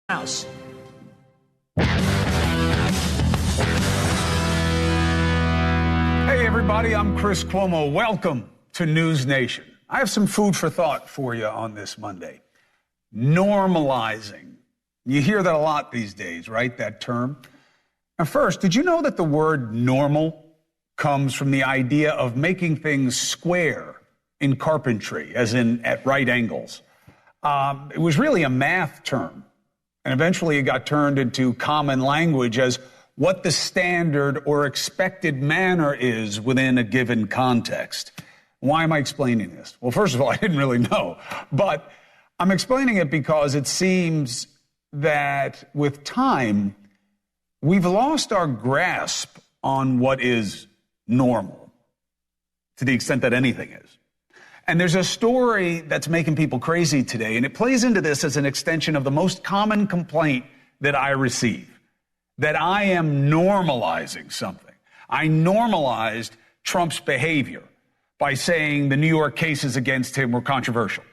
House. Hey, everybody, I'm Chris Cuomo. Welcome to NewsNation. I have some food for thought for you on this Monday. Normalizing. You hear that a lot these days, right? That term. Now, first, did you know that the word normal comes from the idea of making things square in carpentry, as in at right angles? It was really a math term, and eventually it got turned into common language as what the standard or expected manner is within a given context. Why am I explaining this? Well, first of all, I didn't really know, but I'm explaining it because it seems that with time, we've lost our grasp on what is normal, to the extent that anything is. And there's a story that's making people crazy today, and it plays into this as an extension of the most common complaint that I receive, that I am normalizing something. I normalized Trump's behavior by saying the New York cases against him were controversial,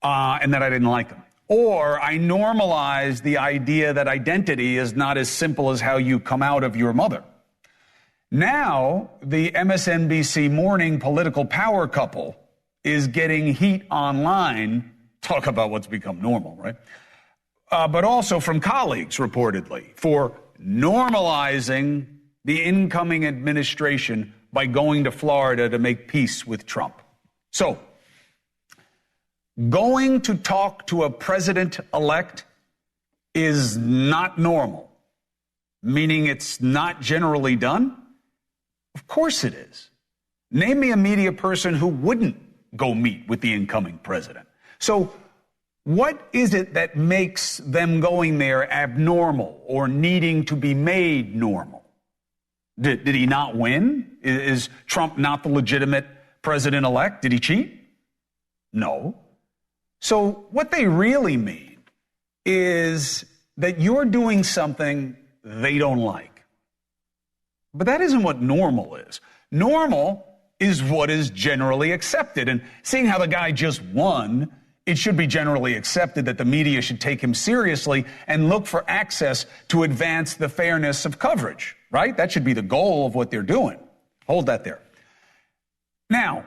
and that I didn't like them. Or I normalized the idea that identity is not as simple as how you come out of your mother. Now, the MSNBC morning political power couple is getting heat online. Talk about what's become normal, right? But also from colleagues, reportedly, for normalizing the incoming administration by going to Florida to make peace with Trump. So, going to talk to a president-elect is not normal, meaning it's not generally done? Of course it is. Name me a media person who wouldn't go meet with the incoming president. So, what is it that makes them going there abnormal or needing to be made normal? Did he not win? Is Trump not the legitimate president-elect? Did he cheat? No. So what they really mean is that you're doing something they don't like. But that isn't what normal is. Normal is what is generally accepted. And seeing how the guy just won, it should be generally accepted that the media should take him seriously and look for access to advance the fairness of coverage, right? That should be the goal of what they're doing. Hold that there. Now,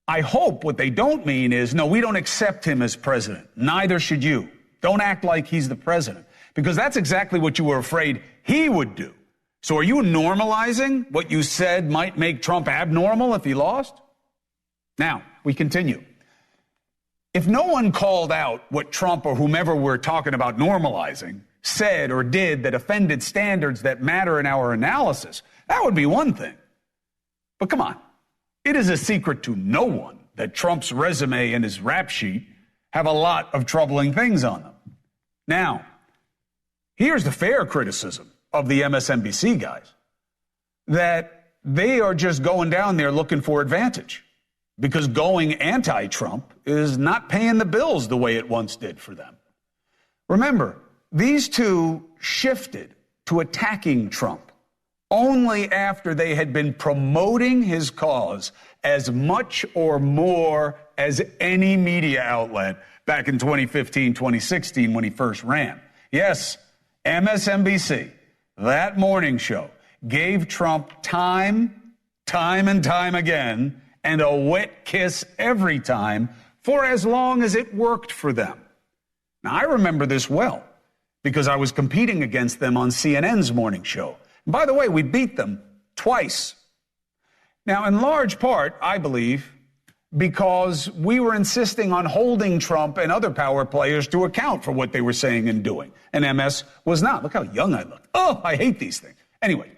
I hope what they don't mean is, no, we don't accept him as president. Neither should you. Don't act like he's the president, because that's exactly what you were afraid he would do. So are you normalizing what you said might make Trump abnormal if he lost? Now, we continue. If no one called out what Trump or whomever we're talking about normalizing said or did that offended standards that matter in our analysis, that would be one thing. But come on, it is a secret to no one that Trump's resume and his rap sheet have a lot of troubling things on them. Now, here's the fair criticism of the MSNBC guys, that they are just going down there looking for advantage, because going anti-Trump is not paying the bills the way it once did for them. Remember, these two shifted to attacking Trump only after they had been promoting his cause as much or more as any media outlet back in 2015, 2016 when he first ran. Yes, MSNBC, that morning show, gave Trump time and time again, and a wet kiss every time for as long as it worked for them. Now, I remember this well because I was competing against them on CNN's morning show. And by the way, we beat them twice. Now, in large part, I believe, because we were insisting on holding Trump and other power players to account for what they were saying and doing. And MS was not. Look how young I look. Oh, I hate these things. Anyway,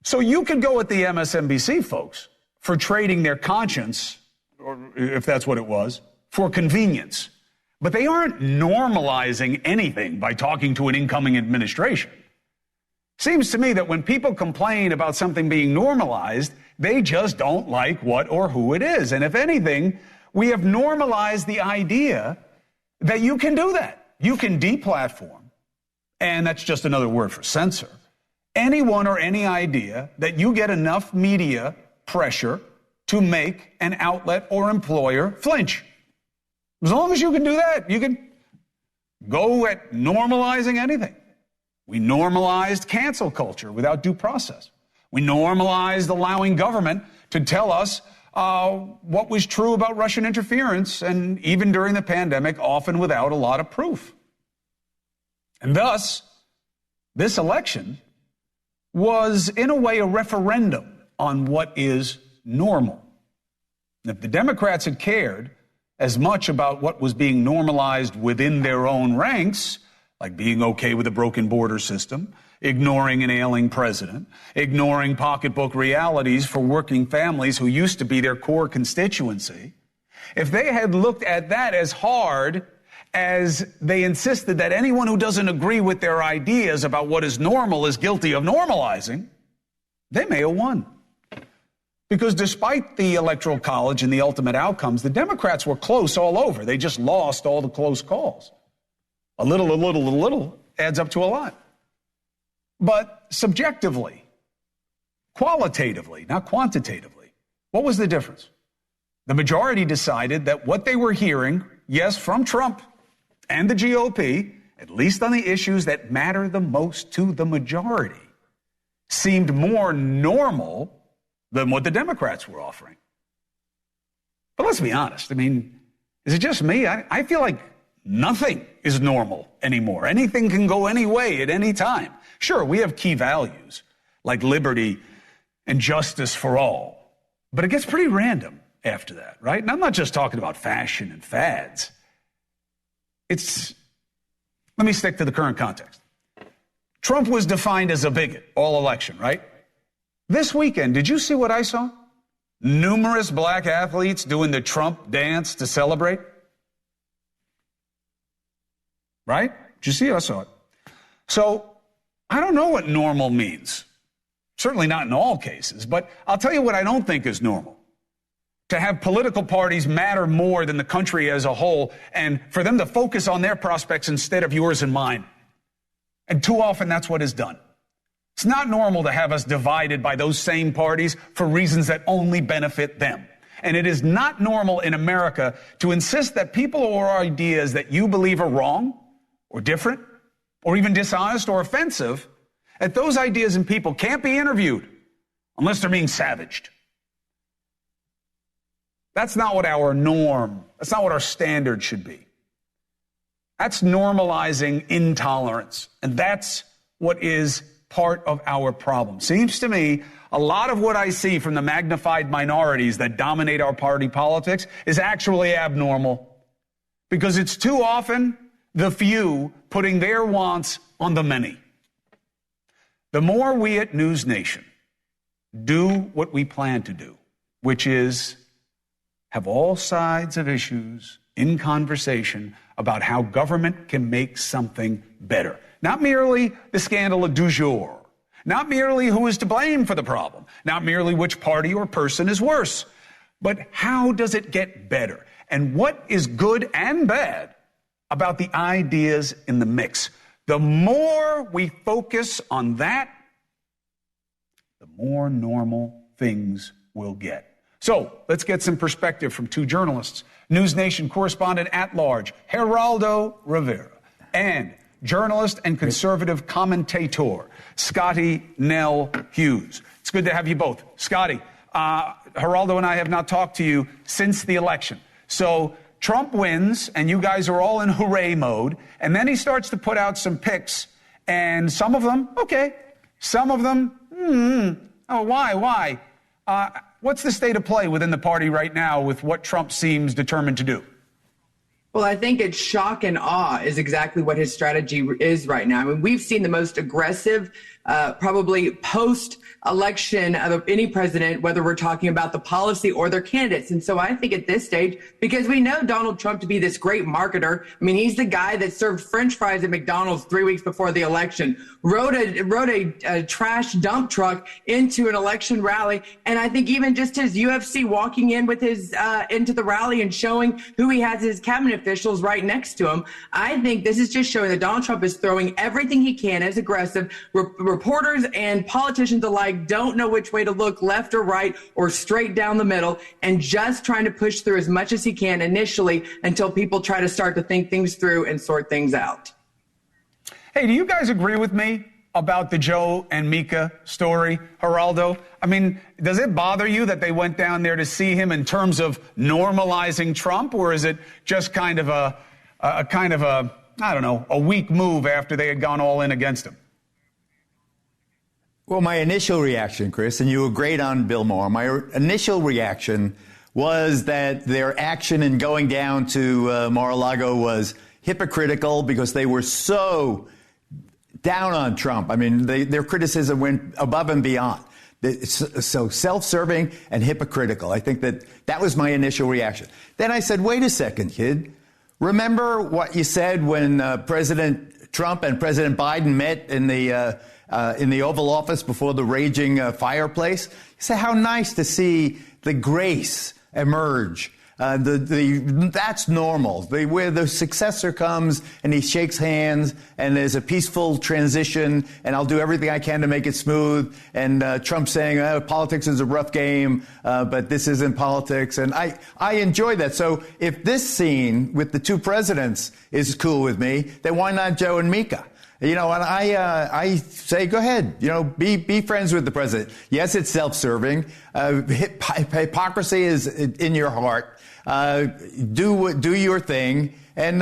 so you could go at the MSNBC folks for trading their conscience, or if that's what it was, for convenience. But they aren't normalizing anything by talking to an incoming administration. Seems to me that when people complain about something being normalized, they just don't like what or who it is. And if anything, we have normalized the idea that you can do that. You can deplatform, and that's just another word for censor, anyone or any idea that you get enough media pressure to make an outlet or employer flinch. As long as you can do that, you can go at normalizing anything. We normalized cancel culture without due process. We normalized allowing government to tell us what was true about Russian interference, and even during the pandemic, often without a lot of proof. And thus, this election was, in a way, a referendum on what is normal. If the Democrats had cared as much about what was being normalized within their own ranks, like being okay with a broken border system, ignoring an ailing president, ignoring pocketbook realities for working families who used to be their core constituency, if they had looked at that as hard as they insisted that anyone who doesn't agree with their ideas about what is normal is guilty of normalizing, they may have won. Because despite the Electoral College and the ultimate outcomes, the Democrats were close all over. They just lost all the close calls. A little adds up to a lot. But subjectively, qualitatively, not quantitatively, what was the difference? The majority decided that what they were hearing, yes, from Trump and the GOP, at least on the issues that matter the most to the majority, seemed more normal than what the Democrats were offering. But let's be honest. I mean, is it just me? I feel like nothing is normal anymore. Anything can go any way at any time. Sure, we have key values like liberty and justice for all, but it gets pretty random after that, right? And I'm not just talking about fashion and fads. Let me stick to the current context. Trump was defined as a bigot all election, right? This weekend, did you see what I saw? Numerous black athletes doing the Trump dance to celebrate. Right? Did you see it? I saw it. So I don't know what normal means. Certainly not in all cases, but I'll tell you what I don't think is normal. To have political parties matter more than the country as a whole, and for them to focus on their prospects instead of yours and mine. And too often that's what is done. It's not normal to have us divided by those same parties for reasons that only benefit them. And it is not normal in America to insist that people or ideas that you believe are wrong or different or even dishonest or offensive, that those ideas and people can't be interviewed unless they're being savaged. That's not what our norm, that's not what our standard should be. That's normalizing intolerance. And that's what is part of our problem. Seems to me a lot of what I see from the magnified minorities that dominate our party politics is actually abnormal, because it's too often the few putting their wants on the many. The more we at NewsNation do what we plan to do, which is have all sides of issues in conversation about how government can make something better. Not merely the scandal du jour, not merely who is to blame for the problem, not merely which party or person is worse, but how does it get better? And what is good and bad about the ideas in the mix? The more we focus on that, the more normal things will get. So let's get some perspective from two journalists, NewsNation correspondent at large, Geraldo Rivera, and journalist and conservative commentator, Scotty Nell Hughes. It's good to have you both. Scotty, Geraldo and I have not talked to you since the election. So Trump wins, and you guys are all in hooray mode, and then he starts to put out some picks, and some of them, okay, some of them, why? What's the state of play within the party right now with what Trump seems determined to do? Well, I think it's shock and awe is exactly what his strategy is right now. I mean, we've seen the most aggressive, probably post-election of any president, whether we're talking about the policy or their candidates. And so I think at this stage, because we know Donald Trump to be this great marketer, I mean, he's the guy that served French fries at McDonald's 3 weeks before the election, rode a trash dump truck into an election rally. And I think even just his UFC walking in with his into the rally and showing who he has as his cabinet officials right next to him. I think this is just showing that Donald Trump is throwing everything he can, is aggressive. Reporters and politicians alike don't know which way to look, left or right or straight down the middle, and just trying to push through as much as he can initially until people try to start to think things through and sort things out. Hey, do you guys agree with me about the Joe and Mika story, Geraldo? I mean, does it bother you that they went down there to see him in terms of normalizing Trump, or is it just kind of a weak move after they had gone all in against him? Well, my initial reaction, Chris, and you were great on Bill Maher, my initial reaction was that their action in going down to Mar-a-Lago was hypocritical because they were so down on Trump. I mean, their criticism went above and beyond. It's so self-serving and hypocritical. I think that was my initial reaction. Then I said, wait a second, kid. Remember what you said when President Trump and President Biden met in the Oval Office before the raging fireplace? You said, how nice to see the grace emerge. That's normal. Where the successor comes and he shakes hands and there's a peaceful transition and I'll do everything I can to make it smooth. And Trump saying, politics is a rough game, but this isn't politics. And I enjoy that. So if this scene with the two presidents is cool with me, then why not Joe and Mika? You know, and I say, go ahead, be friends with the president. Yes, it's self-serving. Hypocrisy is in your heart. Do your thing. And,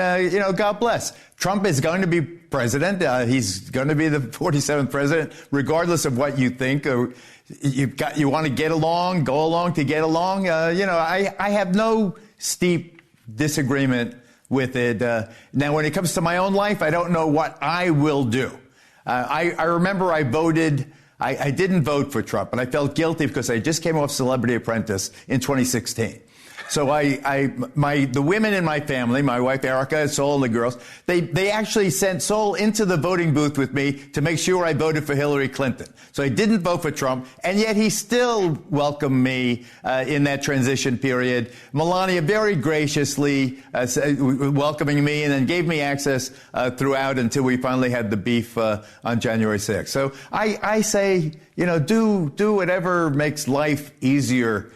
God bless. Trump is going to be president. He's going to be the 47th president, regardless of what you think. You want to get along, go along to get along. I have no steep disagreement with it. Now, when it comes to my own life, I don't know what I will do. I remember I voted. I didn't vote for Trump, but I felt guilty because I just came off Celebrity Apprentice in 2016. So the women in my family, my wife Erica, Sol, and the girls, they actually sent Sol into the voting booth with me to make sure I voted for Hillary Clinton. So I didn't vote for Trump, and yet he still welcomed me in that transition period. Melania very graciously welcoming me, and then gave me access throughout until we finally had the beef on January 6th. So I say, do whatever makes life easier.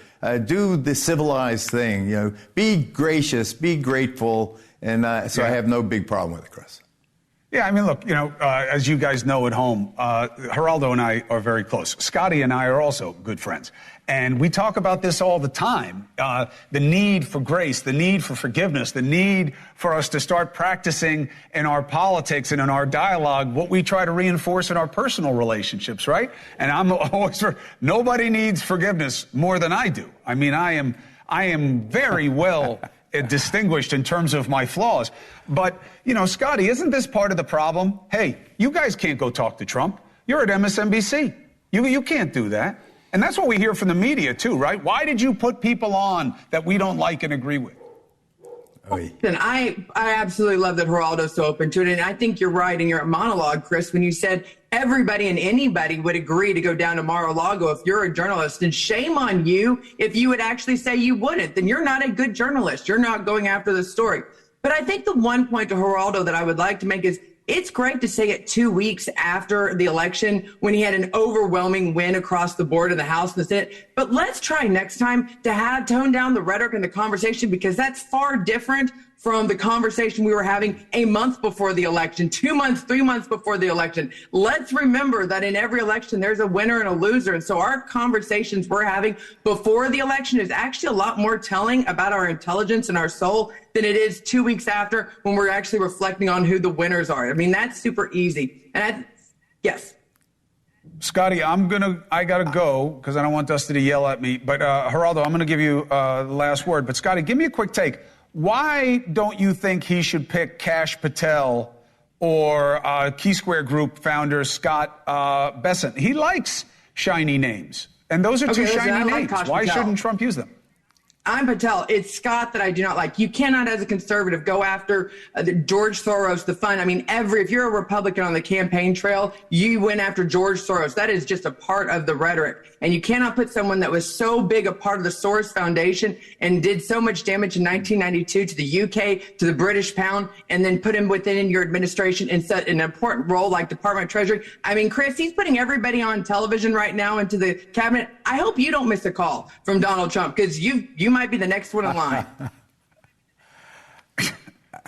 Do the civilized thing, be gracious, be grateful. And so I have no big problem with it, Chris. Yeah, I mean, look, as you guys know at home, Geraldo and I are very close. Scotty and I are also good friends. And we talk about this all the time, the need for grace, the need for forgiveness, the need for us to start practicing in our politics and in our dialogue what we try to reinforce in our personal relationships, right? And I'm always, nobody needs forgiveness more than I do. I mean, I am very well distinguished in terms of my flaws. But, Scotty, isn't this part of the problem? Hey, you guys can't go talk to Trump. You're at MSNBC. You can't do that. And that's what we hear from the media, too, right? Why did you put people on that we don't like and agree with? And I absolutely love that Geraldo's so open to it. And I think you're right in your monologue, Chris, when you said everybody and anybody would agree to go down to Mar-a-Lago if you're a journalist. And shame on you if you would actually say you wouldn't. Then you're not a good journalist. You're not going after the story. But I think the one point to Geraldo that I would like to make is it's great to say it 2 weeks after the election when he had an overwhelming win across the board in the House and the Senate. But let's try next time to tone down the rhetoric and the conversation, because that's far different from the conversation we were having a month before the election, 2 months, 3 months before the election. Let's remember that in every election, there's a winner and a loser. And so our conversations we're having before the election is actually a lot more telling about our intelligence and our soul than it is 2 weeks after when we're actually reflecting on who the winners are. I mean, that's super easy. And yes. Scotty, I got to go because I don't want Dusty to yell at me. But Geraldo, I'm going to give you the last word. But Scotty, give me a quick take. Why don't you think he should pick Kash Patel or Key Square Group founder Scott Bessent? He likes shiny names. And those are two shiny names. Why shouldn't Trump use them? I'm Patel. It's Scott that I do not like. You cannot, as a conservative, go after George Soros, the fund. I mean, if you're a Republican on the campaign trail, you went after George Soros. That is just a part of the rhetoric. And you cannot put someone that was so big a part of the Soros Foundation and did so much damage in 1992 to the UK, to the British pound, and then put him within your administration and set an important role like Department of Treasury. I mean, Chris, he's putting everybody on television right now into the cabinet. I hope you don't miss a call from Donald Trump, because you might be the next one in line.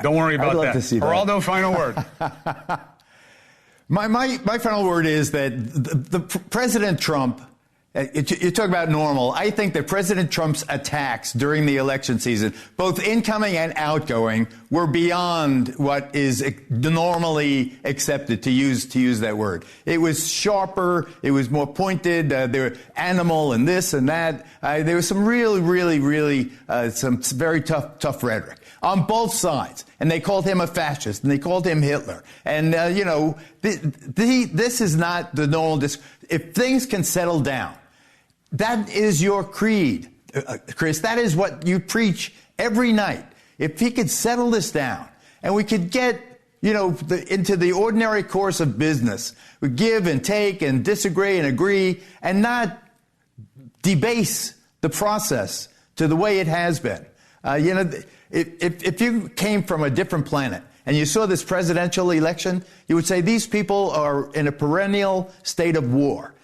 Don't worry about that. Geraldo, final word. My final word is that the President Trump, you talk about normal. I think that President Trump's attacks during the election season, both incoming and outgoing, were beyond what is normally accepted, to use that word. It was sharper. It was more pointed. There were animal and this and that. There was some really some very tough rhetoric on both sides. And they called him a fascist, and they called him Hitler. And, this is not the normal if things can settle down, that is your creed, Chris. That is what you preach every night. If he could settle this down and we could get, into the ordinary course of business, we give and take and disagree and agree and not debase the process to the way it has been. If you came from a different planet and you saw this presidential election, you would say these people are in a perennial state of war.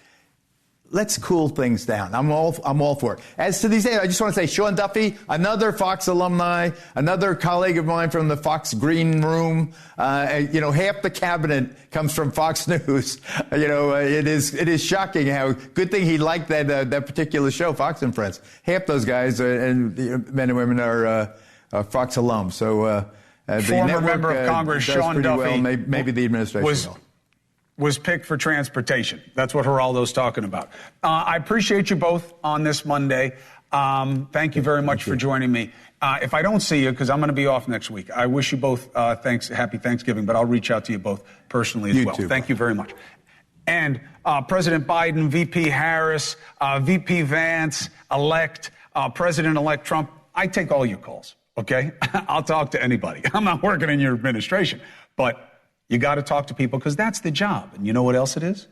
Let's cool things down. I'm all for it. As to these, I just want to say, Sean Duffy, another Fox alumni, another colleague of mine from the Fox Green Room. Half the cabinet comes from Fox News. It is shocking how good thing he liked that particular show, Fox and Friends. Half those guys and men and women are Fox alums. So the former member of Congress Sean Duffy, well. Maybe the administration was picked for transportation. That's what Geraldo's talking about. I appreciate you both on this Monday. Thank you very much for joining me. If I don't see you, because I'm going to be off next week, I wish you both happy Thanksgiving, but I'll reach out to you both personally as well. Thank you very much. And President Biden, VP Harris, VP Vance, elect, President-elect Trump, I take all your calls, okay? I'll talk to anybody. I'm not working in your administration, but you got to talk to people because that's the job. And you know what else it is?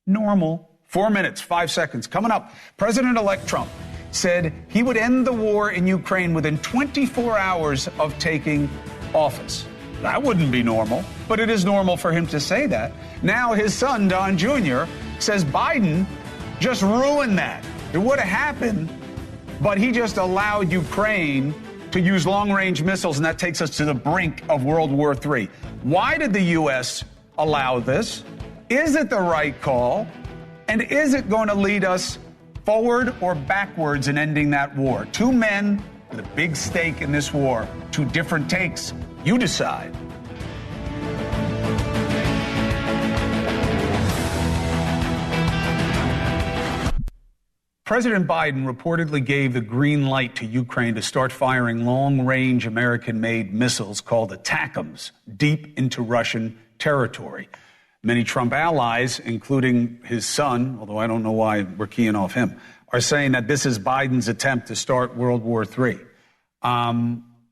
Normal. 4 minutes, 5 seconds. Coming up, President-elect Trump said he would end the war in Ukraine within 24 hours of taking office. That wouldn't be normal, but it is normal for him to say that. Now his son, Don Jr., says Biden just ruined that. It would have happened, but he just allowed Ukraine to use long-range missiles, and that takes us to the brink of World War III. Why did the U.S. allow this? Is it the right call? And is it going to lead us forward or backwards in ending that war? Two men with a big stake in this war. Two different takes. You decide. President Biden reportedly gave the green light to Ukraine to start firing long-range American-made missiles called ATACMS deep into Russian territory. Many Trump allies, including his son, although I don't know why we're keying off him, are saying that this is Biden's attempt to start World War III.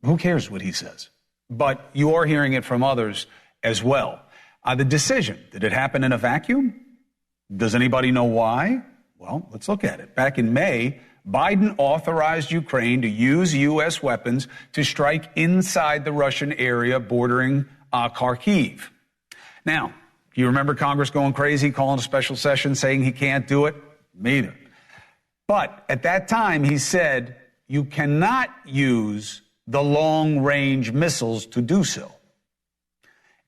Who cares what he says? But you are hearing it from others as well. The decision, did it happen in a vacuum? Does anybody know why? Well, let's look at it. Back in May, Biden authorized Ukraine to use U.S. weapons to strike inside the Russian area bordering Kharkiv. Now, do you remember Congress going crazy, calling a special session, saying he can't do it? Me either. But at that time, he said you cannot use the long-range missiles to do so.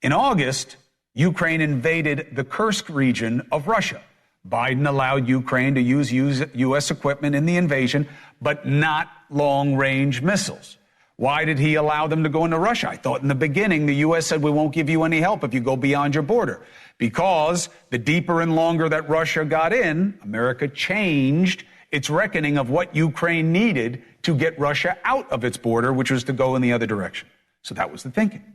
In August, Ukraine invaded the Kursk region of Russia. Biden allowed Ukraine to use U.S. equipment in the invasion, but not long-range missiles. Why did he allow them to go into Russia? I thought in the beginning the U.S. said we won't give you any help if you go beyond your border. Because the deeper and longer that Russia got in, America changed its reckoning of what Ukraine needed to get Russia out of its border, which was to go in the other direction. So that was the thinking.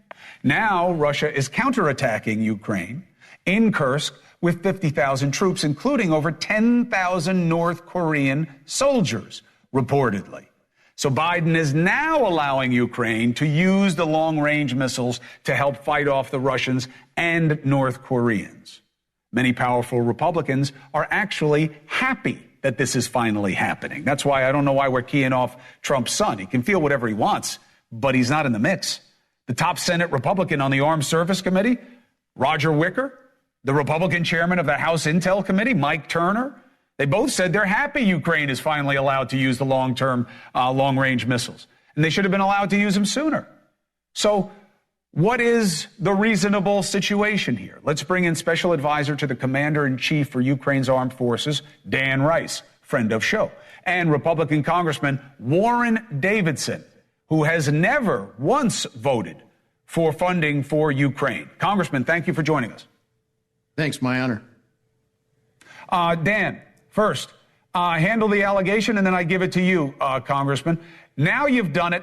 Now Russia is counterattacking Ukraine in Kursk with 50,000 troops, including over 10,000 North Korean soldiers, reportedly. So Biden is now allowing Ukraine to use the long-range missiles to help fight off the Russians and North Koreans. Many powerful Republicans are actually happy that this is finally happening. That's why I don't know why we're keying off Trump's son. He can feel whatever he wants, but he's not in the mix. The top Senate Republican on the Armed Service Committee, Roger Wicker, the Republican chairman of the House Intel Committee, Mike Turner, they both said they're happy Ukraine is finally allowed to use the long-range missiles. And they should have been allowed to use them sooner. So what is the reasonable situation here? Let's bring in Special Advisor to the Commander-in-Chief for Ukraine's Armed Forces, Dan Rice, friend of show, and Republican Congressman Warren Davidson, who has never once voted for funding for Ukraine. Congressman, thank you for joining us. Thanks, my honor. Dan, first, handle the allegation, and then I give it to you, Congressman. Now you've done it.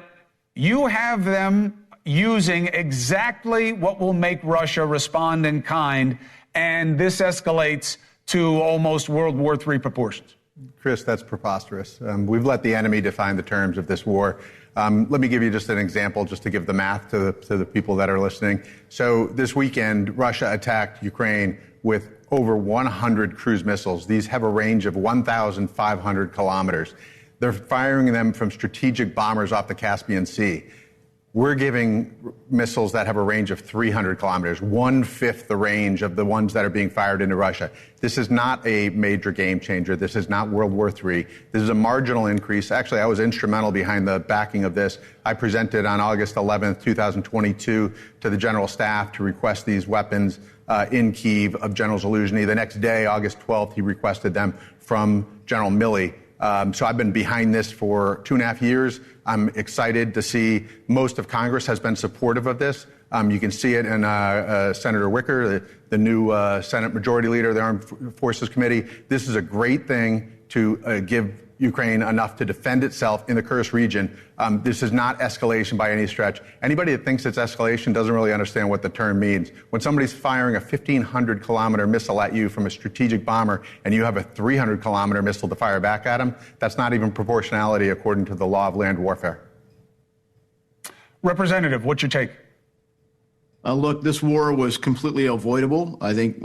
You have them using exactly what will make Russia respond in kind, and this escalates to almost World War III proportions. Chris, that's preposterous. We've let the enemy define the terms of this war. Let me give you just an example, just to give the math to the people that are listening. So this weekend, Russia attacked Ukraine with over 100 cruise missiles. These have a range of 1,500 kilometers. They're firing them from strategic bombers off the Caspian Sea. We're giving missiles that have a range of 300 kilometers, 1/5 the range of the ones that are being fired into Russia. This is not a major game changer. This is not World War III. This is a marginal increase. Actually, I was instrumental behind the backing of this. I presented on August 11th, 2022 to the General Staff to request these weapons in Kyiv of General Zaluzhny. The next day, August 12th, he requested them from General Milley. So I've been behind this for 2.5 years. I'm excited to see most of Congress has been supportive of this. You can see it in Senator Wicker, the new Senate Majority Leader of the Armed Forces Committee. This is a great thing to give Ukraine enough to defend itself in the Kursk region. This is not escalation by any stretch. Anybody that thinks it's escalation doesn't really understand what the term means. When somebody's firing a 1,500-kilometer missile at you from a strategic bomber and you have a 300-kilometer missile to fire back at them, that's not even proportionality according to the law of land warfare. Representative, what's your take? Look, this war was completely avoidable. I think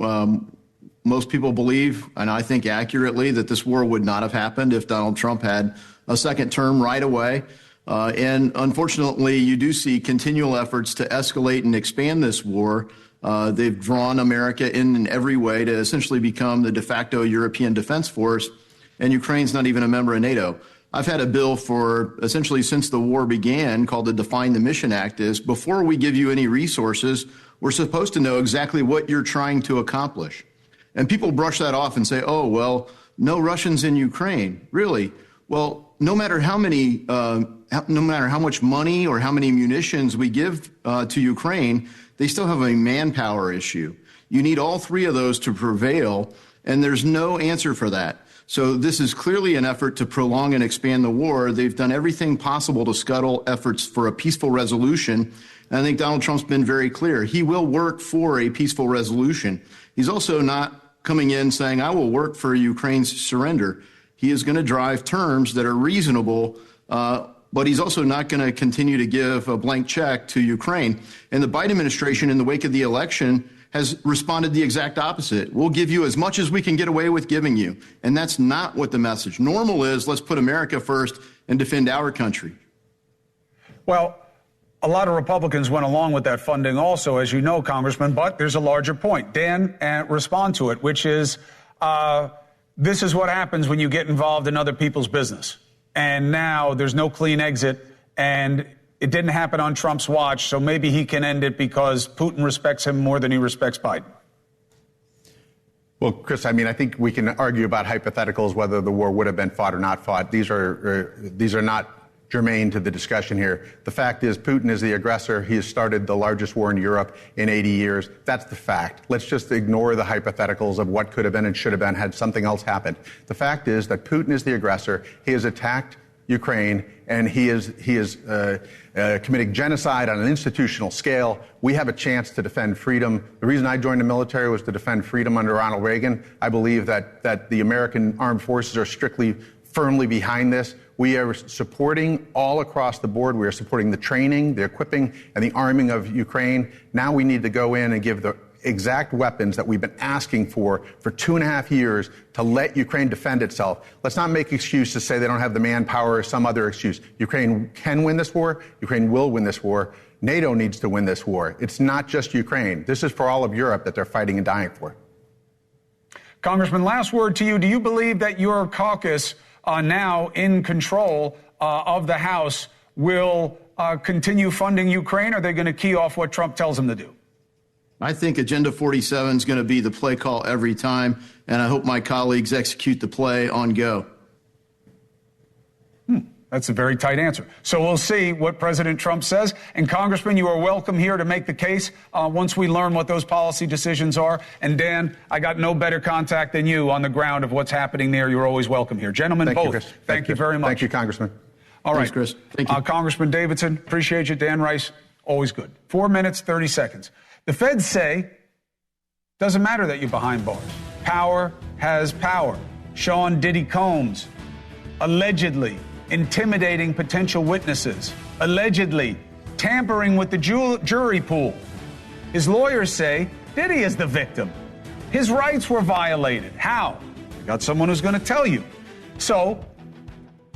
most people believe, and I think accurately, that this war would not have happened if Donald Trump had a second term right away. And unfortunately, you do see continual efforts to escalate and expand this war. They've drawn America in every way to essentially become the de facto European defense force, and Ukraine's not even a member of NATO. I've had a bill for essentially since the war began called the Define the Mission Act. Is before we give you any resources, we're supposed to know exactly what you're trying to accomplish. And people brush that off and say, oh, well, no Russians in Ukraine. Really? Well, no matter how much money or how many munitions we give to Ukraine, they still have a manpower issue. You need all three of those to prevail, and there's no answer for that. So this is clearly an effort to prolong and expand the war. They've done everything possible to scuttle efforts for a peaceful resolution. And I think Donald Trump's been very clear. He will work for a peaceful resolution. He's also not coming in saying, I will work for Ukraine's surrender. He is going to drive terms that are reasonable, but he's also not going to continue to give a blank check to Ukraine. And the Biden administration, in the wake of the election, has responded the exact opposite. We'll give you as much as we can get away with giving you. And that's not what the message. Normal is, let's put America first and defend our country. Well, a lot of Republicans went along with that funding also, as you know, Congressman, but there's a larger point. Dan, respond to it, which is this is what happens when you get involved in other people's business. And now there's no clean exit, and it didn't happen on Trump's watch, so maybe he can end it because Putin respects him more than he respects Biden. Well, Chris, I mean, I think we can argue about hypotheticals, whether the war would have been fought or not fought. These are not germane to the discussion here. The fact is, Putin is the aggressor. He has started the largest war in Europe in 80 years. That's the fact. Let's just ignore the hypotheticals of what could have been and should have been had something else happened. The fact is that Putin is the aggressor. He has attacked Ukraine, and he is committing genocide on an institutional scale. We have a chance to defend freedom. The reason I joined the military was to defend freedom under Ronald Reagan. I believe that the American armed forces are strictly firmly behind this. We are supporting all across the board. We are supporting the training, the equipping, and the arming of Ukraine. Now we need to go in and give the exact weapons that we've been asking for 2.5 years to let Ukraine defend itself. Let's not make excuses to say they don't have the manpower or some other excuse. Ukraine can win this war. Ukraine will win this war. NATO needs to win this war. It's not just Ukraine. This is for all of Europe that they're fighting and dying for. Congressman, last word to you. Do you believe that your caucus now in control of the House will continue funding Ukraine, or are they going to key off what Trump tells them to do? I think Agenda 47 is going to be the play call every time, and I hope my colleagues execute the play on go. That's a very tight answer. So we'll see what President Trump says. And Congressman, you are welcome here to make the case once we learn what those policy decisions are. And Dan, I got no better contact than you on the ground of what's happening there. You're always welcome here. Gentlemen, Thank both, you, Chris. thank you very much. Thank you, Congressman. All right, Thanks, Chris. Thank you. Congressman Davidson, appreciate you. Dan Rice, always good. 4 minutes, 30 seconds. The feds say, doesn't matter that you're behind bars. Power has power. Sean Diddy Combs, allegedly intimidating potential witnesses, allegedly tampering with the jury pool. His lawyers say Diddy is the victim. His rights were violated. How? We got someone who's going to tell you. So,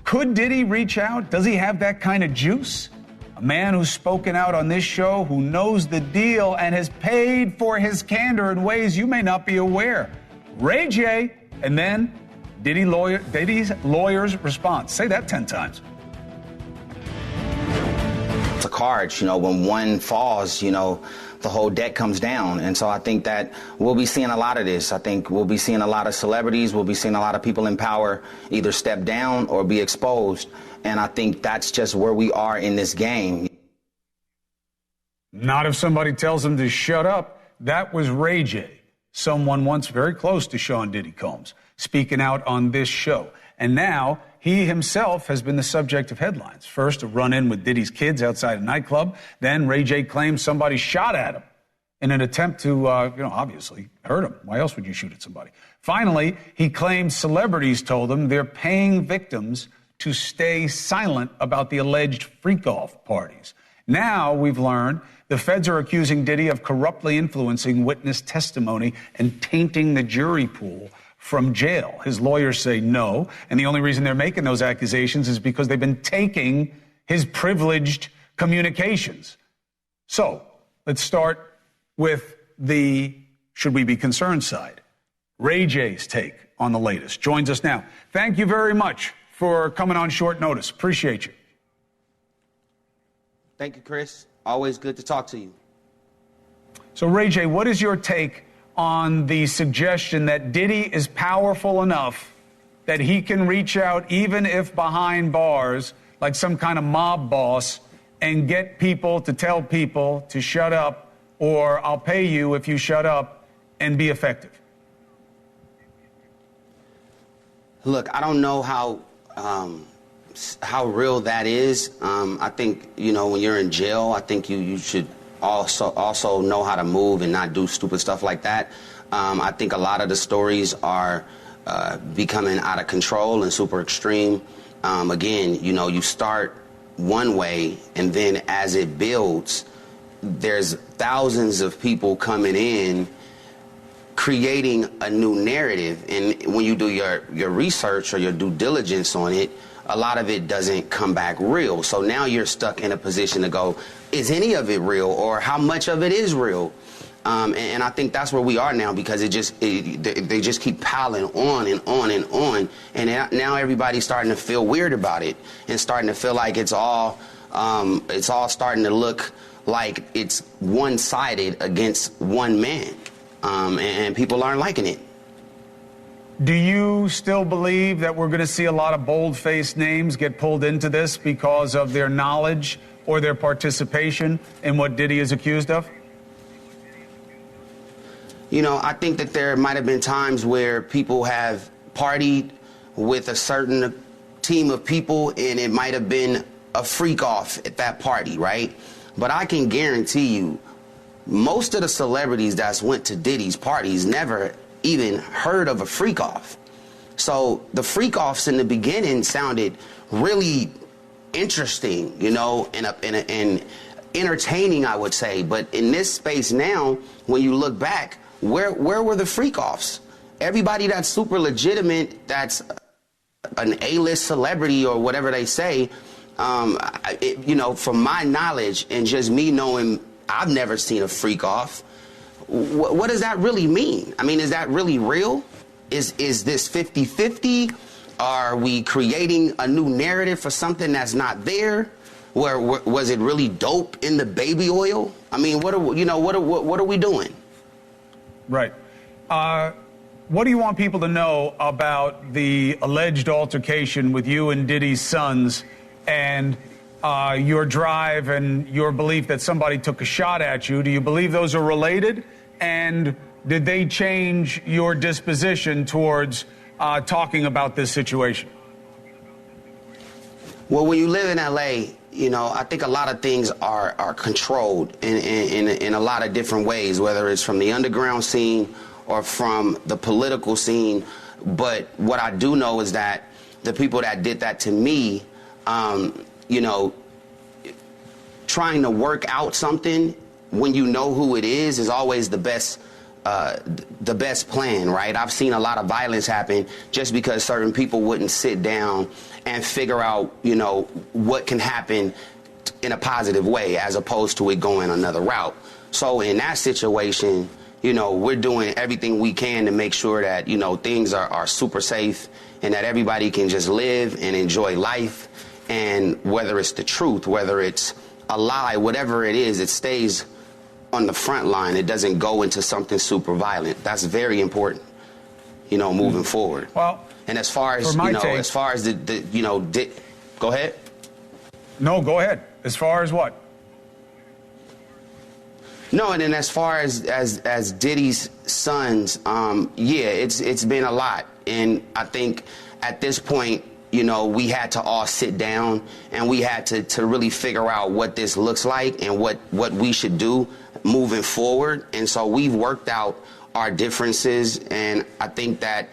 could Diddy reach out? Does he have that kind of juice? A man who's spoken out on this show, who knows the deal and has paid for his candor in ways you may not be aware. Ray J, and then Diddy's lawyer's response. Say that 10 times. It's a card, when one falls, the whole deck comes down. And so I think that we'll be seeing a lot of this. I think we'll be seeing a lot of celebrities. We'll be seeing a lot of people in power either step down or be exposed. And I think that's just where we are in this game. Not if somebody tells him to shut up. That was Ray J, someone once very close to Sean Diddy Combs, speaking out on this show. And now he himself has been the subject of headlines. First, a run-in with Diddy's kids outside a nightclub. Then Ray J claims somebody shot at him in an attempt to, obviously hurt him. Why else would you shoot at somebody? Finally, he claims celebrities told him they're paying victims to stay silent about the alleged freak-off parties. Now we've learned the feds are accusing Diddy of corruptly influencing witness testimony and tainting the jury pool from jail. His lawyers say no, and the only reason they're making those accusations is because they've been taking his privileged communications. So let's start with the should we be concerned side. Ray J's take on the latest joins us now. Thank you very much for coming on short notice. Appreciate you. Thank you, Chris. Always good to talk to you. So, Ray J, what is your take on the suggestion that Diddy is powerful enough that he can reach out, even if behind bars, like some kind of mob boss, and get people to tell people to shut up, or I'll pay you if you shut up, and be effective? Look, I don't know how real that is. I think, when you're in jail, I think you should also know how to move and not do stupid stuff like that. I think a lot of the stories are becoming out of control and super extreme. Again, you start one way, and then as it builds, there's thousands of people coming in creating a new narrative. And when you do your research or your due diligence on it, a lot of it doesn't come back real. So now you're stuck in a position to go, is any of it real, or how much of it is real? And I think that's where we are now, because they just keep piling on and on and on. And now everybody's starting to feel weird about it and starting to feel like it's all starting to look like it's one-sided against one man. And people aren't liking it. Do you still believe that we're going to see a lot of bold-faced names get pulled into this because of their knowledge or their participation in what Diddy is accused of? I think that there might have been times where people have partied with a certain team of people, and it might have been a freak-off at that party, right? But I can guarantee you, most of the celebrities that's went to Diddy's parties never even heard of a freak-off. So the freak offs in the beginning sounded really interesting, you know, and entertaining, I would say. But in this space now, when you look back, where were the freak offs? Everybody that's super legitimate, that's an A-list celebrity or whatever they say, you know, from my knowledge and just me knowing, I've never seen a freak off. What does that really mean? I mean, is that really real? Is this 50-50? Are we creating a new narrative for something that's not there? Was it really dope in the baby oil? I mean, what are we doing? Right. What do you want people to know about the alleged altercation with you and Diddy's sons and your drive and your belief that somebody took a shot at you? Do you believe those are related? And did they change your disposition towards talking about this situation? Well, when you live in L.A., you know, I think a lot of things are controlled in a lot of different ways, whether it's from the underground scene or from the political scene. But what I do know is that the people that did that to me, you know, trying to work out something when you know who it is always the best plan, right? I've seen a lot of violence happen just because certain people wouldn't sit down and figure out, you know, what can happen in a positive way as opposed to it going another route. So in that situation, you know, we're doing everything we can to make sure that, you know, things are super safe and that everybody can just live and enjoy life. And whether it's the truth, whether it's a lie, whatever it is, it stays on the front line. It doesn't go into something super violent. That's very important, you know, moving forward. Well, and as far as, you know, as far as the you know, go ahead. No, go ahead. As far as what? No, and then as far as Diddy's sons, yeah, it's been a lot. And I think at this point, you know, we had to all sit down and we had to really figure out what this looks like and what we should do moving forward. And so we've worked out our differences. And I think that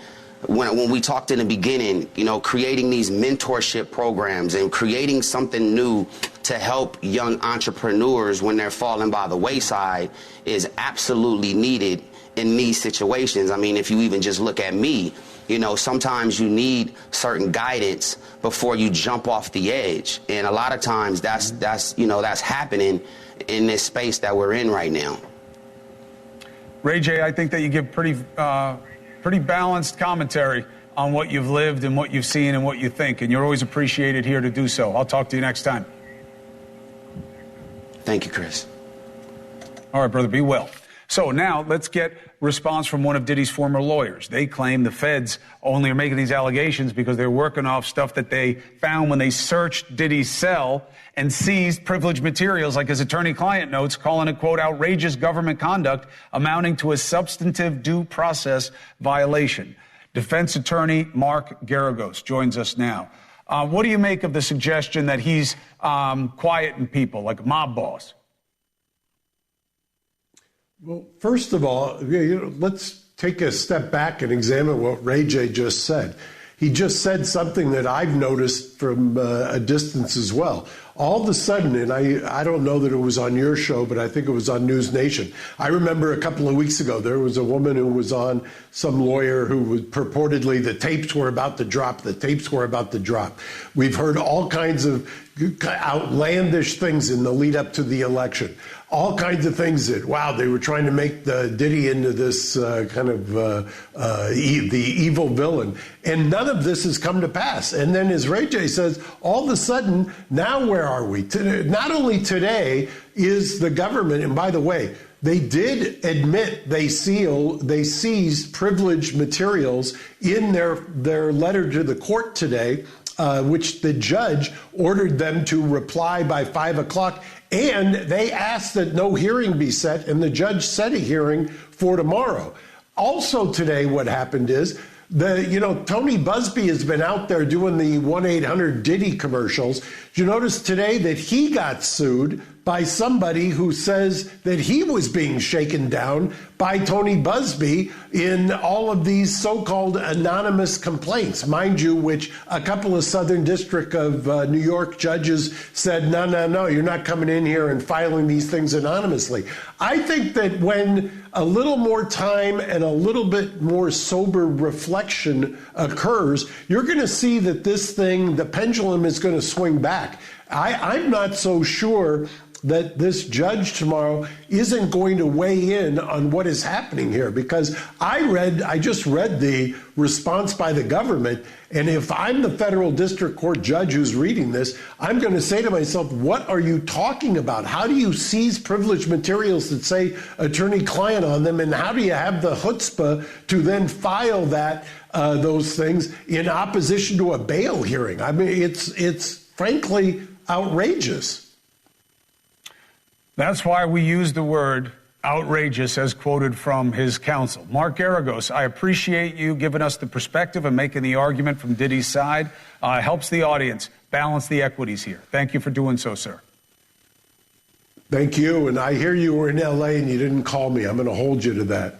when we talked in the beginning, you know, creating these mentorship programs and creating something new to help young entrepreneurs when they're falling by the wayside is absolutely needed in these situations. I mean, if you even just look at me, you know, sometimes you need certain guidance before you jump off the edge. And a lot of times that's you know, that's happening in this space that we're in right now. Ray J, I think that you give pretty balanced commentary on what you've lived and what you've seen and what you think. And you're always appreciated here to do so. I'll talk to you next time. Thank you, Chris. All right, brother, be well. So now let's get response from one of Diddy's former lawyers. They claim the feds only are making these allegations because they're working off stuff that they found when they searched Diddy's cell and seized privileged materials like his attorney-client notes, calling it, quote, outrageous government conduct amounting to a substantive due process violation. Defense attorney Mark Garagos joins us now. What do you make of the suggestion that he's quieting people like a mob boss? Well, first of all, let's take a step back and examine what Ray J just said. He just said something that I've noticed from a distance as well. All of a sudden, and I don't know that it was on your show, but I think it was on NewsNation. I remember a couple of weeks ago, there was a woman who was on, some lawyer who was purportedly the tapes were about to drop. The tapes were about to drop. We've heard all kinds of outlandish things in the lead up to the election. All kinds of things that, wow, they were trying to make the Diddy into this kind of the evil villain. And none of this has come to pass. And then as Ray J says, all of a sudden, now where are we? Not only today is the government, and by the way, they did admit they seized privileged materials in their letter to the court today, which the judge ordered them to reply by 5 o'clock. And they asked that no hearing be set, and the judge set a hearing for tomorrow. Also today, what happened is, Tony Busby has been out there doing the 1-800-DIDDY commercials. Did you notice today that he got sued by somebody who says that he was being shaken down by Tony Buzbee in all of these so-called anonymous complaints, mind you, which a couple of Southern District of New York judges said, no, you're not coming in here and filing these things anonymously. I think that when a little more time and a little bit more sober reflection occurs, you're going to see that this thing, the pendulum is going to swing back. I'm not so sure that this judge tomorrow isn't going to weigh in on what is happening here, because I just read the response by the government, and if I'm the federal district court judge who's reading this, I'm going to say to myself, what are you talking about? How do you seize privileged materials that say attorney-client on them, and how do you have the chutzpah to then file those things in opposition to a bail hearing? I mean, it's frankly outrageous. That's why we use the word outrageous as quoted from his counsel. Mark Garagos, I appreciate you giving us the perspective and making the argument from Diddy's side. Helps the audience balance the equities here. Thank you for doing so, sir. Thank you. And I hear you were in L.A. and you didn't call me. I'm going to hold you to that.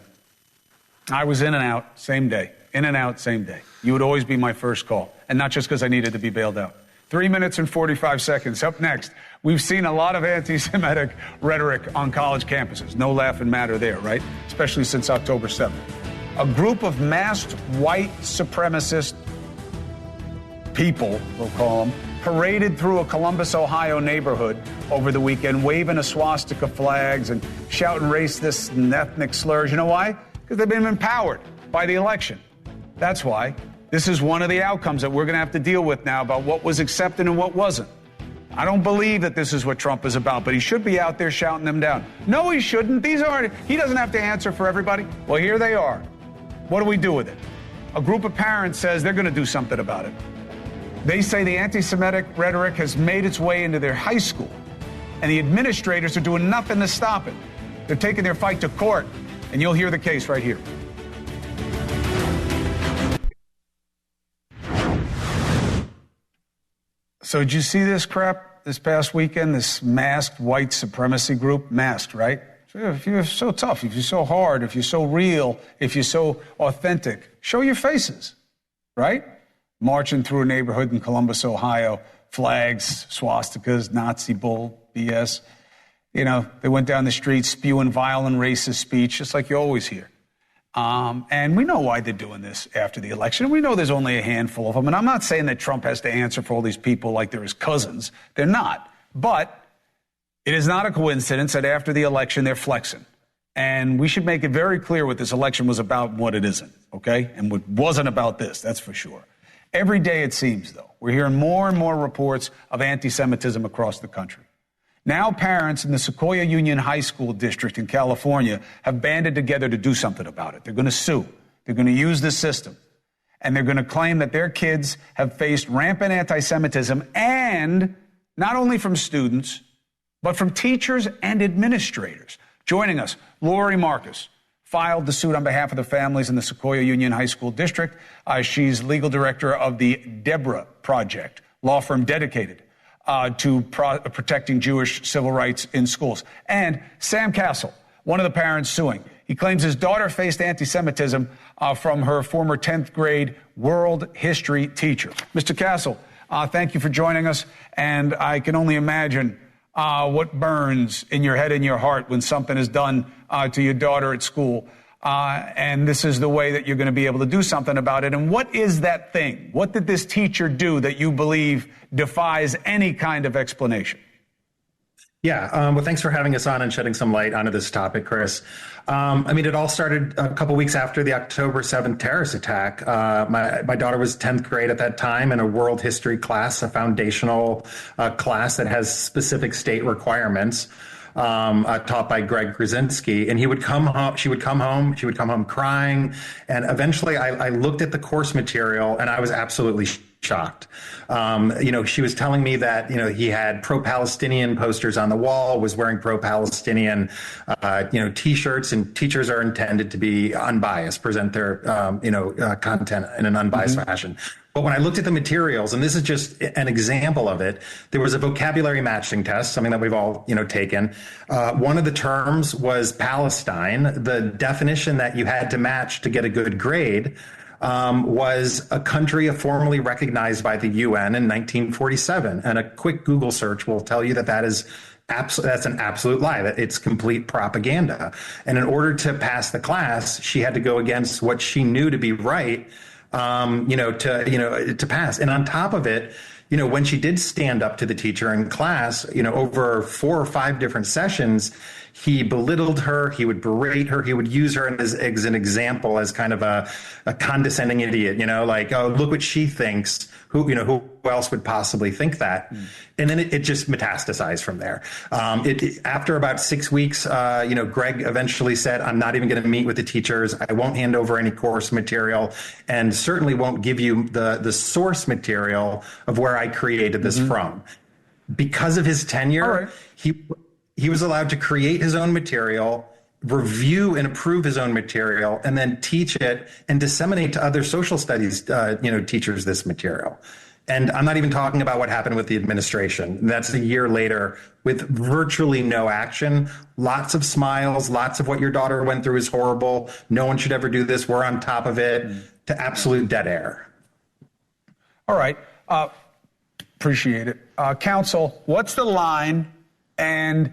I was in and out, same day. In and out, same day. You would always be my first call, and not just because I needed to be bailed out. 3 minutes and 45 seconds. Up next, we've seen a lot of anti-Semitic rhetoric on college campuses. No laughing matter there, right? Especially since October 7th. A group of masked white supremacist people, we'll call them, paraded through a Columbus, Ohio neighborhood over the weekend, waving a swastika flags and shouting racist and ethnic slurs. You know why? Because they've been empowered by the election. That's why. This is one of the outcomes that we're going to have to deal with now about what was accepted and what wasn't. I don't believe that this is what Trump is about, but he should be out there shouting them down. No, he shouldn't. He doesn't have to answer for everybody. Well, here they are. What do we do with it? A group of parents says they're going to do something about it. They say the anti-Semitic rhetoric has made its way into their high school, and the administrators are doing nothing to stop it. They're taking their fight to court, and you'll hear the case right here. So did you see this crap this past weekend, this masked white supremacy group? Masked, right? If you're so tough, if you're so hard, if you're so real, if you're so authentic, show your faces, right? Marching through a neighborhood in Columbus, Ohio, flags, swastikas, Nazi bull, BS. You know, they went down the street spewing vile and racist speech, just like you always hear. And we know why they're doing this after the election. We know there's only a handful of them. And I'm not saying that Trump has to answer for all these people like they're his cousins. They're not. But it is not a coincidence that after the election, they're flexing. And we should make it very clear what this election was about and what it isn't, okay? And what wasn't about this, that's for sure. Every day, it seems, though, we're hearing more and more reports of anti-Semitism across the country. Now parents in the Sequoia Union High School district in California have banded together to do something about it. They're going to sue. They're going to use the system. And they're going to claim that their kids have faced rampant anti-Semitism, and not only from students, but from teachers and administrators. Joining us, Lori Marcus filed the suit on behalf of the families in the Sequoia Union High School district. She's legal director of the Deborah Project, law firm dedicated to protecting Jewish civil rights in schools. And Sam Castle, one of the parents suing. He claims his daughter faced anti-Semitism from her former 10th grade world history teacher. Mr. Castle, thank you for joining us. And I can only imagine what burns in your head and your heart when something is done to your daughter at school. And this is the way that you're going to be able to do something about it. And what is that thing? What did this teacher do that you believe defies any kind of explanation? Yeah, well, thanks for having us on and shedding some light onto this topic, Chris. I mean, it all started a couple weeks after the October 7th terrorist attack. My daughter was 10th grade at that time in a world history class, a foundational class that has specific state requirements. Taught by Greg Krasinski, and she would come home crying. And eventually I looked at the course material and I was absolutely shocked. She was telling me that, he had pro-Palestinian posters on the wall, was wearing pro-Palestinian, T-shirts, and teachers are intended to be unbiased, present their, content in an unbiased fashion. But when I looked at the materials, and this is just an example of it, there was a vocabulary matching test, something that we've all, taken. One of the terms was Palestine. The definition that you had to match to get a good grade was a country formally recognized by the UN in 1947. And a quick Google search will tell you that's an absolute lie, that it's complete propaganda. And in order to pass the class, she had to go against what she knew to be right, to pass. And on top of it, when she did stand up to the teacher in class, over 4 or 5 different sessions, he belittled her, he would berate her, he would use her as an example, as kind of a condescending idiot, like, oh, look what she thinks. Who else would possibly think that? And then it just metastasized from there. After about 6 weeks, Greg eventually said, I'm not even going to meet with the teachers. I won't hand over any course material, and certainly won't give you the source material of where I created this from. Because of his tenure, he was allowed to create his own material, review and approve his own material, and then teach it and disseminate to other social studies, teachers this material. And I'm not even talking about what happened with the administration. That's a year later with virtually no action, lots of smiles, lots of what your daughter went through is horrible. No one should ever do this. We're on top of it, to absolute dead air. All right. Appreciate it. Counsel, what's the line? And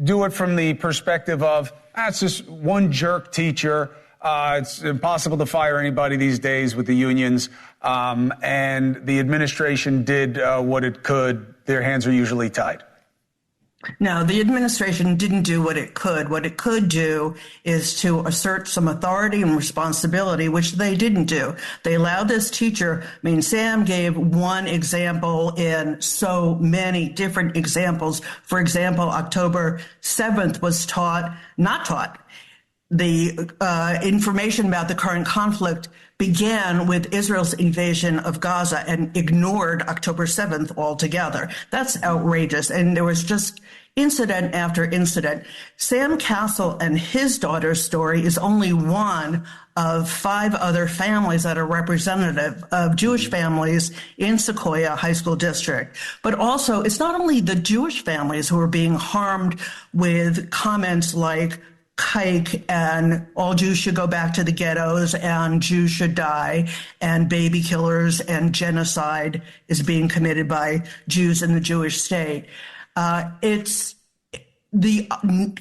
do it from the perspective of, it's just one jerk teacher. It's impossible to fire anybody these days with the unions. And the administration did what it could. Their hands are usually tied. No, the administration didn't do what it could. What it could do is to assert some authority and responsibility, which they didn't do. They allowed this teacher, Sam gave one example in so many different examples. For example, October 7th was not taught. The information about the current conflict began with Israel's invasion of Gaza and ignored October 7th altogether. That's outrageous. And there was just incident after incident. Sam Castle and his daughter's story is only one of 5 other families that are representative of Jewish families in Sequoia High School District. But also, it's not only the Jewish families who are being harmed with comments like kike and all Jews should go back to the ghettos and Jews should die and baby killers and genocide is being committed by Jews in the Jewish state. It's the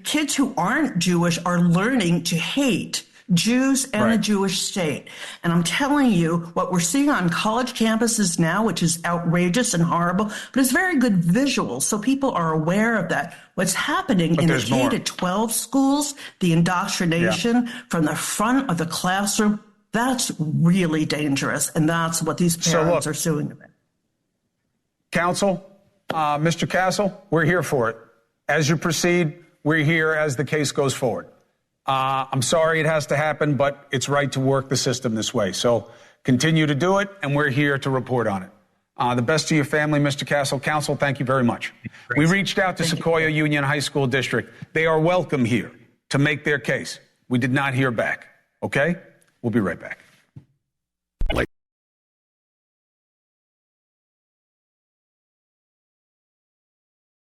kids who aren't Jewish are learning to hate Jews and the Jewish state. And I'm telling you, what we're seeing on college campuses now, which is outrageous and horrible, but it's very good visuals, so people are aware of that. What's happening in the K to 12 schools, the indoctrination from the front of the classroom, that's really dangerous. And that's what these parents are suing about. Counsel, Mr. Castle, we're here for it. As you proceed, we're here as the case goes forward. I'm sorry it has to happen, but it's right to work the system this way. So continue to do it, and we're here to report on it. The best to your family, Mr. Castle. Counsel, thank you very much. We reached out to Sequoia Union High School District. They are welcome here to make their case. We did not hear back. Okay? We'll be right back.